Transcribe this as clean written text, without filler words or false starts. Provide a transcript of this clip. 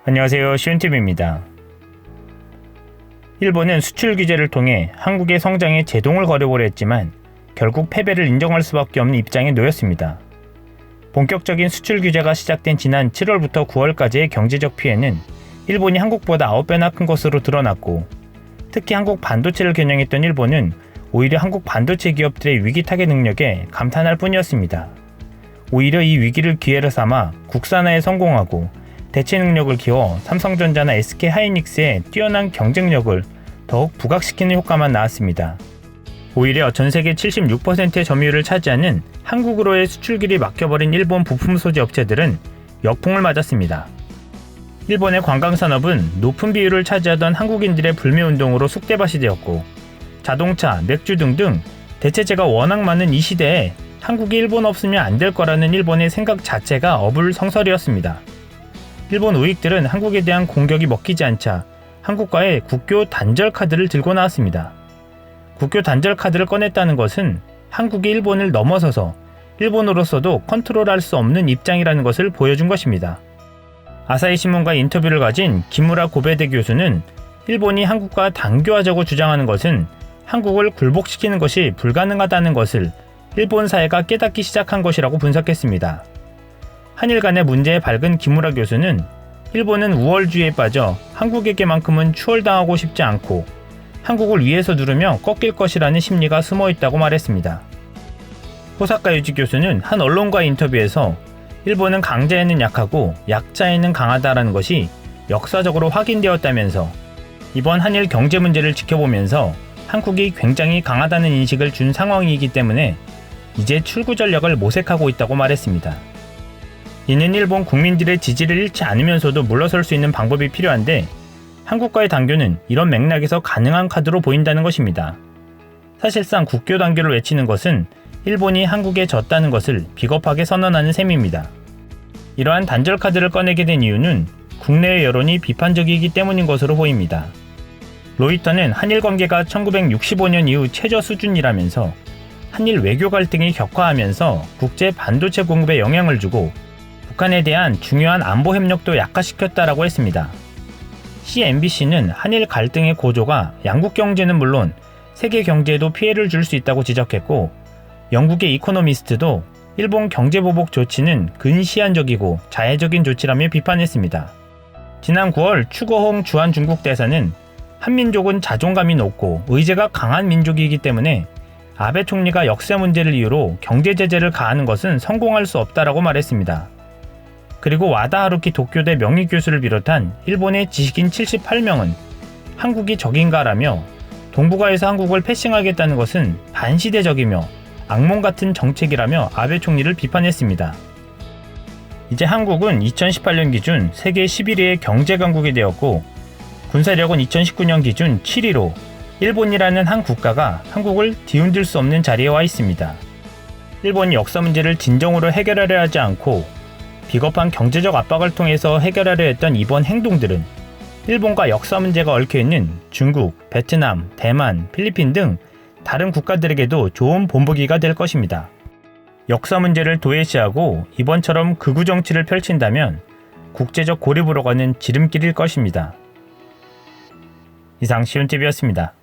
안녕하세요. 시온TV입니다. 일본은 수출 규제를 통해 한국의 성장에 제동을 걸어보려 했지만 결국 패배를 인정할 수밖에 없는 입장에 놓였습니다. 본격적인 수출 규제가 시작된 지난 7월부터 9월까지의 경제적 피해는 일본이 한국보다 9배나 큰 것으로 드러났고, 특히 한국 반도체를 겨냥했던 일본은 오히려 한국 반도체 기업들의 위기 타개 능력에 감탄할 뿐이었습니다. 오히려 이 위기를 기회로 삼아 국산화에 성공하고 대체 능력을 키워 삼성전자나 SK하이닉스의 뛰어난 경쟁력을 더욱 부각시키는 효과만 나왔습니다. 오히려 전세계 76%의 점유율을 차지하는 한국으로의 수출길이 막혀버린 일본 부품 소재 업체들은 역풍을 맞았습니다. 일본의 관광산업은 높은 비율을 차지하던 한국인들의 불매운동으로 쑥대밭이 되었고, 자동차, 맥주 등등 대체재가 워낙 많은 이 시대에 한국이 일본 없으면 안 될 거라는 일본의 생각 자체가 어불성설이었습니다. 일본 우익들은 한국에 대한 공격이 먹히지 않자 한국과의 국교 단절 카드를 들고 나왔습니다. 국교 단절 카드를 꺼냈다는 것은 한국이 일본을 넘어서서 일본으로서도 컨트롤할 수 없는 입장이라는 것을 보여준 것입니다. 아사히 신문과 인터뷰를 가진 기무라 고베대 교수는 일본이 한국과 단교하자고 주장하는 것은 한국을 굴복시키는 것이 불가능하다는 것을 일본 사회가 깨닫기 시작한 것이라고 분석했습니다. 한일 간의 문제에 밝은 기무라 교수는 일본은 우월주의에 빠져 한국에게만큼은 추월당하고 싶지 않고 한국을 위에서 누르며 꺾일 것이라는 심리가 숨어있다고 말했습니다. 호사카 유지 교수는 한 언론과의 인터뷰에서 일본은 강자에는 약하고 약자에는 강하다라는 것이 역사적으로 확인되었다면서 이번 한일 경제 문제를 지켜보면서 한국이 굉장히 강하다는 인식을 준 상황이기 때문에 이제 출구 전략을 모색하고 있다고 말했습니다. 이는 일본 국민들의 지지를 잃지 않으면서도 물러설 수 있는 방법이 필요한데, 한국과의 단교는 이런 맥락에서 가능한 카드로 보인다는 것입니다. 사실상 국교 단교를 외치는 것은 일본이 한국에 졌다는 것을 비겁하게 선언하는 셈입니다. 이러한 단절 카드를 꺼내게 된 이유는 국내의 여론이 비판적이기 때문인 것으로 보입니다. 로이터는 한일 관계가 1965년 이후 최저 수준이라면서 한일 외교 갈등이 격화하면서 국제 반도체 공급에 영향을 주고 북한에 대한 중요한 안보 협력도 약화시켰다라고 했습니다. CNBC는 한일 갈등의 고조가 양국 경제는 물론 세계 경제에도 피해를 줄 수 있다고 지적했고, 영국의 이코노미스트도 일본 경제보복 조치는 근시안적이고 자해적인 조치라며 비판했습니다. 지난 9월 추거홍 주한 중국 대사는 한민족은 자존감이 높고 의제가 강한 민족이기 때문에 아베 총리가 역사 문제를 이유로 경제 제재를 가하는 것은 성공할 수 없다라고 말했습니다. 그리고 와다 하루키 도쿄대 명의교수를 비롯한 일본의 지식인 78명은 한국이 적인가라며 동북아에서 한국을 패싱하겠다는 것은 반시대적이며 악몽 같은 정책이라며 아베 총리를 비판했습니다. 이제 한국은 2018년 기준 세계 11위의 경제 강국이 되었고, 군사력은 2019년 기준 7위로 일본이라는 한 국가가 한국을 뒤흔들 수 없는 자리에 와 있습니다. 일본이 역사 문제를 진정으로 해결하려 하지 않고 비겁한 경제적 압박을 통해서 해결하려 했던 이번 행동들은 일본과 역사 문제가 얽혀있는 중국, 베트남, 대만, 필리핀 등 다른 국가들에게도 좋은 본보기가 될 것입니다. 역사 문제를 도외시하고 이번처럼 극우 정치를 펼친다면 국제적 고립으로 가는 지름길일 것입니다. 이상 시온TV였습니다.